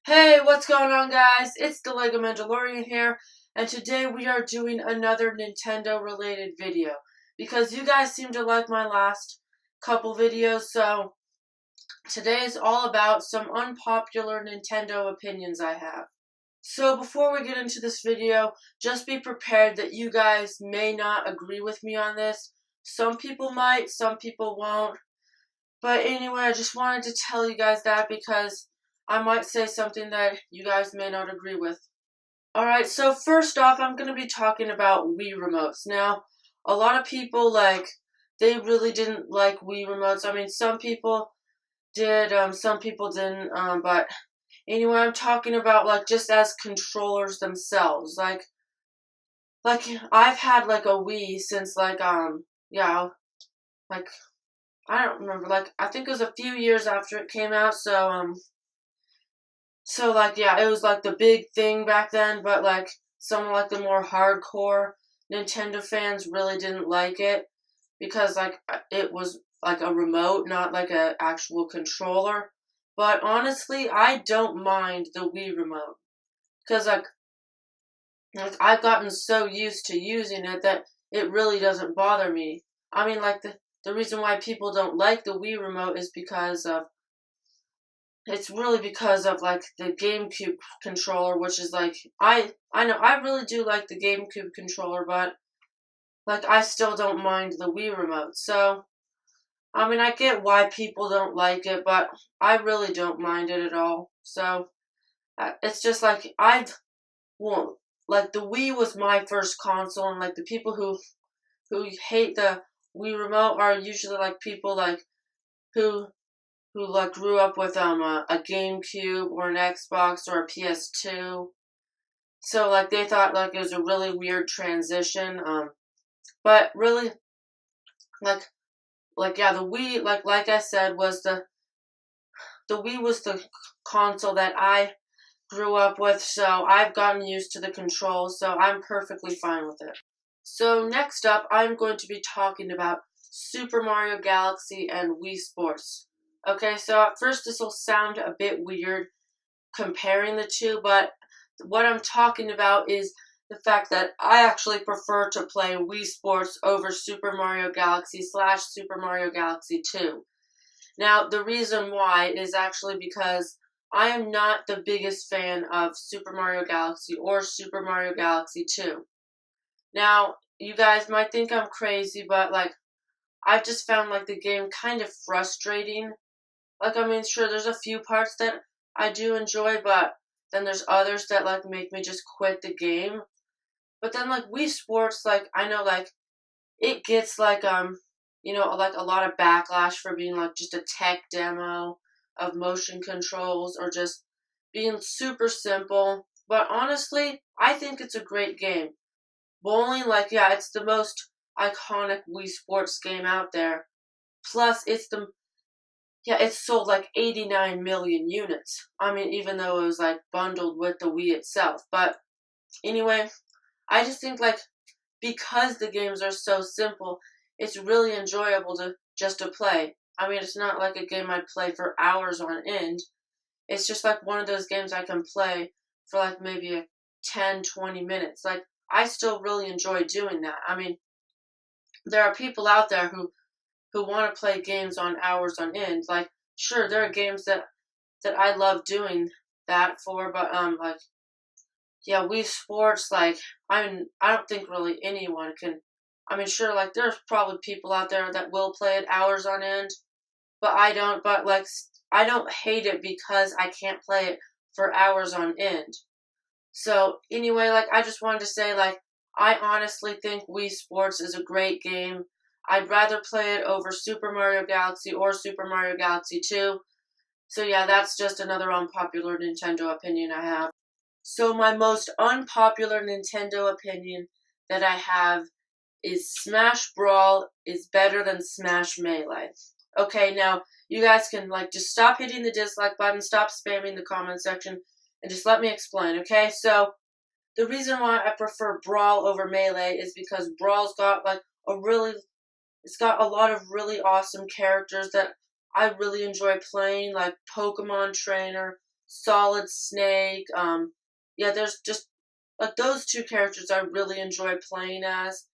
Hey, what's going on, guys? It's the Lego Mandalorian here, and today we are doing another Nintendo-related video because you guys seem to like my last couple videos, so today is all about some unpopular Nintendo opinions I have. So before we get into this video, just be prepared that you guys may not agree with me on this. Some people might, some people won't. But anyway, I just wanted to tell you guys that because I might say something that you guys may not agree with. Alright, so first off, I'm going to be talking about Wii remotes. Now, a lot of people, they really didn't like Wii remotes. I mean, some people did, some people didn't, but anyway, I'm talking about, just as controllers themselves. I've had, a Wii since, I don't remember, I think it was a few years after it came out, it was, the big thing back then, but, some, the more hardcore Nintendo fans really didn't like it, because, it was, a remote, not, a actual controller, but, honestly, I don't mind the Wii remote, because, I've gotten so used to using it that it really doesn't bother me. I mean, the reason why people don't like the Wii remote is it's really because of, the GameCube controller, which is, I know, I really do like the GameCube controller, but, I still don't mind the Wii remote. So, I mean, I get why people don't like it, but I really don't mind it at all. So, it's just, the Wii was my first console, and, the people who hate the Wii remote are usually people who grew up with a GameCube or an Xbox or a PS2. So they thought it was a really weird transition. But really yeah, the Wii like I said was the Wii was the console that I grew up with, so I've gotten used to the controls, so I'm perfectly fine with it. So next up, I'm going to be talking about Super Mario Galaxy and Wii Sports. Okay, so at first this will sound a bit weird comparing the two, but what I'm talking about is the fact that I actually prefer to play Wii Sports over Super Mario Galaxy / Super Mario Galaxy 2. Now, the reason why is actually because I am not the biggest fan of Super Mario Galaxy or Super Mario Galaxy 2. Now, you guys might think I'm crazy, but, I've just found, the game kind of frustrating. I mean, sure, there's a few parts that I do enjoy, but then there's others that, make me just quit the game. But then, Wii Sports, I know, it gets, a lot of backlash for being, just a tech demo of motion controls or just being super simple. But honestly, I think it's a great game. Bowling, it's the most iconic Wii Sports game out there. Plus, it's sold 89 million units. I mean, even though it was bundled with the Wii itself. But anyway, I just think because the games are so simple, it's really enjoyable to play. I mean, it's not a game I'd play for hours on end. It's just one of those games I can play for maybe 10, 20 minutes. I still really enjoy doing that. I mean, there are people out there who want to play games on hours on end. Sure, there are games that I love doing that for, but yeah, Wii Sports, I don't think really anyone can. I mean, sure, there's probably people out there that will play it hours on end, but I don't. But I don't hate it because I can't play it for hours on end. So anyway, I just wanted to say, I honestly think Wii Sports is a great game. I'd rather play it over Super Mario Galaxy or Super Mario Galaxy 2. So yeah, that's just another unpopular Nintendo opinion I have. So my most unpopular Nintendo opinion that I have is Smash Brawl is better than Smash Melee. Okay, now, you guys can, just stop hitting the dislike button, stop spamming the comment section, and just let me explain, okay? So, the reason why I prefer Brawl over Melee is because Brawl's got, it's got a lot of really awesome characters that I really enjoy playing, like Pokemon Trainer, Solid Snake. Yeah, there's just like those two characters I really enjoy playing as.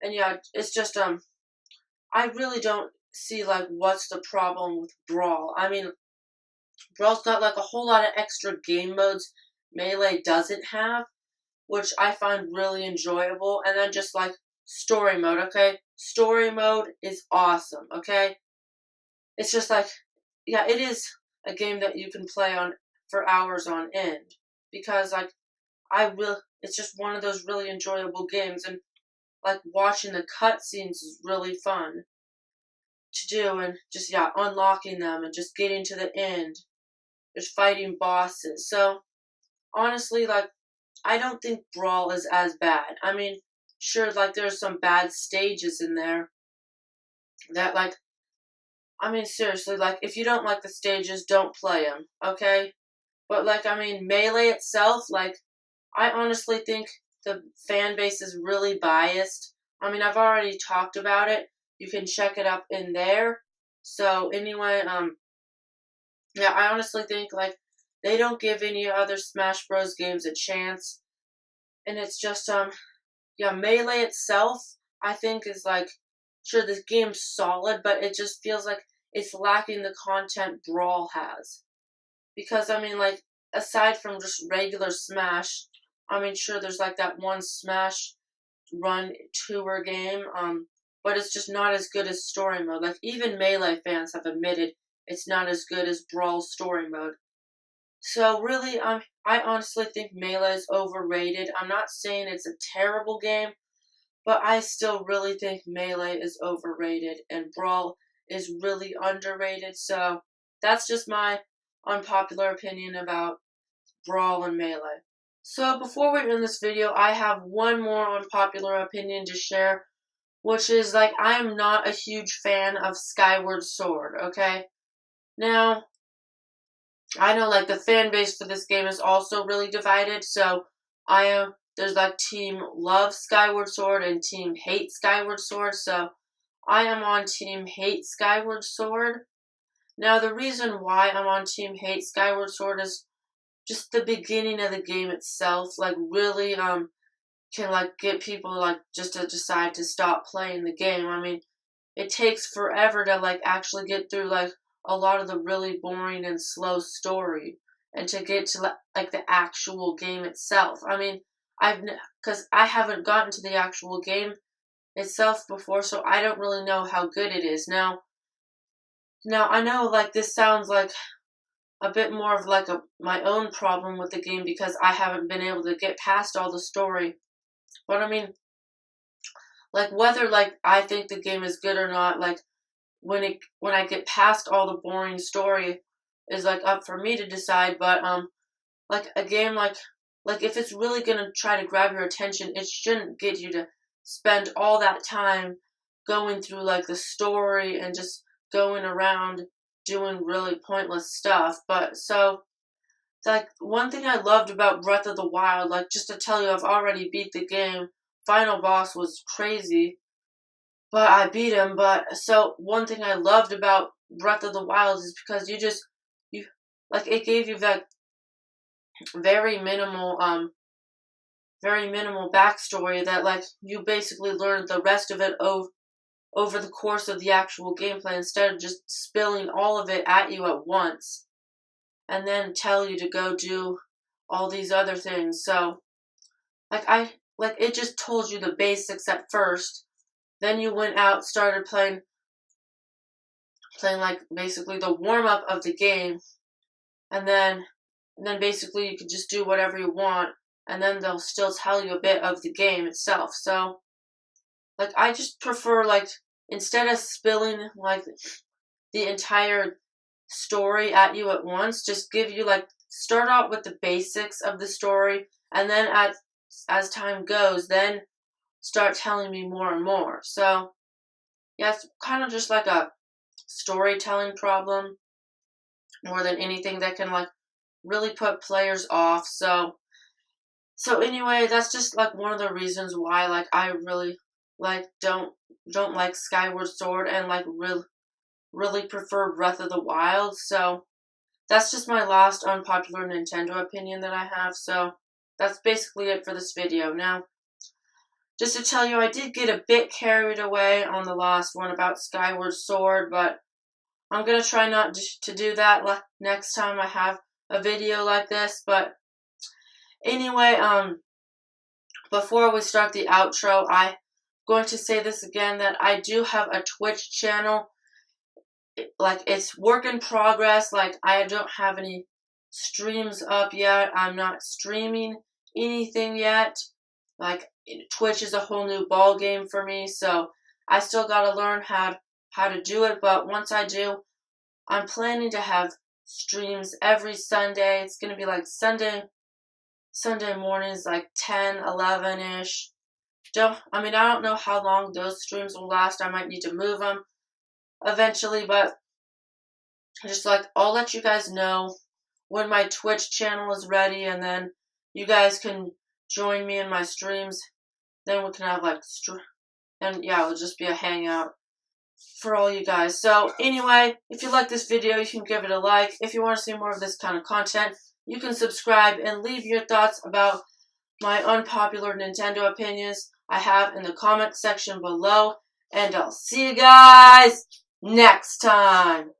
And yeah, it's just I really don't see like what's the problem with Brawl. I mean, Brawl's got like a whole lot of extra game modes Melee doesn't have, which I find really enjoyable. And then just like story mode, okay? Story mode is awesome, okay? It's just like, yeah, it is a game that you can play on for hours on end because like it's just one of those really enjoyable games, and like watching the cutscenes is really fun to do, and just yeah, unlocking them and just getting to the end. There's fighting bosses. So honestly, like I don't think Brawl is as bad. I mean, sure, like there's some bad stages in there that like I mean seriously, like if you don't like the stages, don't play them, okay? But like I mean, Melee itself, like I honestly think the fan base is really biased. I mean, I've already talked about it. You can check it up in there. So anyway, yeah, I honestly think like they don't give any other Smash Bros. Games a chance, and it's just yeah, Melee itself I think is like sure this game's solid, but it just feels like it's lacking the content Brawl has. Because I mean, like aside from just regular Smash, I mean, sure, there's like that one Smash Run tour game, but it's just not as good as story mode. Like even Melee fans have admitted it's not as good as Brawl's story mode. So really, I honestly think Melee is overrated. I'm not saying it's a terrible game, but I still really think Melee is overrated and Brawl is really underrated. So that's just my unpopular opinion about Brawl and Melee. So before we end this video, I have one more unpopular opinion to share, which is like I am not a huge fan of Skyward Sword, okay? Now, I know like the fan base for this game is also really divided, so I am there's like team love Skyward Sword and team hate Skyward Sword, so I am on team hate Skyward Sword. Now the reason why I'm on team hate Skyward Sword is just the beginning of the game itself, like really can like get people like just to decide to stop playing the game. I mean, it takes forever to like actually get through like a lot of the really boring and slow story and to get to like the actual game itself. I mean, because I haven't gotten to the actual game itself before, so I don't really know how good it is. Now I know like this sounds like a bit more of like my own problem with the game because I haven't been able to get past all the story. But I mean, like whether like I think the game is good or not, like when I get past all the boring story is like up for me to decide. But like a game like if it's really gonna try to grab your attention, it shouldn't get you to spend all that time going through like the story and just going around doing really pointless stuff. But so like one thing I loved about Breath of the Wild, like just to tell you I've already beat the game. Final boss was crazy, but I beat him. But so one thing I loved about Breath of the Wild is because you like it gave you that very minimal very minimal backstory that like you basically learned the rest of it over the course of the actual gameplay instead of just spilling all of it at you at once and then tell you to go do all these other things. So like it just told you the basics at first. Then you went out, started playing like basically the warm up of the game, and then basically you could just do whatever you want, and then they'll still tell you a bit of the game itself. So like I just prefer like instead of spilling like the entire story at you at once, just give you like start out with the basics of the story, and then as time goes, then start telling me more and more. So yeah, it's kind of just like a storytelling problem more than anything that can like really put players off. So anyway, that's just like one of the reasons why like I really like don't like Skyward Sword and like really prefer Breath of the Wild. So that's just my last unpopular Nintendo opinion that I have, so that's basically it for this video. Now, just to tell you, I did get a bit carried away on the last one about Skyward Sword, but I'm going to try not to do that next time I have a video like this. But anyway, before we start the outro, I'm going to say this again, that I do have a Twitch channel. Like, it's work in progress. Like, I don't have any streams up yet. I'm not streaming anything yet. Like, Twitch is a whole new ball game for me, so I still gotta learn how to do it. But once I do, I'm planning to have streams every Sunday. It's gonna be like Sunday mornings, like 10, 11-ish. I don't know how long those streams will last. I might need to move them eventually, but just like, I'll let you guys know when my Twitch channel is ready, and then you guys can join me in my streams. Then we can have and yeah, it'll just be a hangout for all you guys. So anyway, if you like this video, you can give it a like. If you want to see more of this kind of content, you can subscribe and leave your thoughts about my unpopular Nintendo opinions I have in the comment section below. And I'll see you guys next time.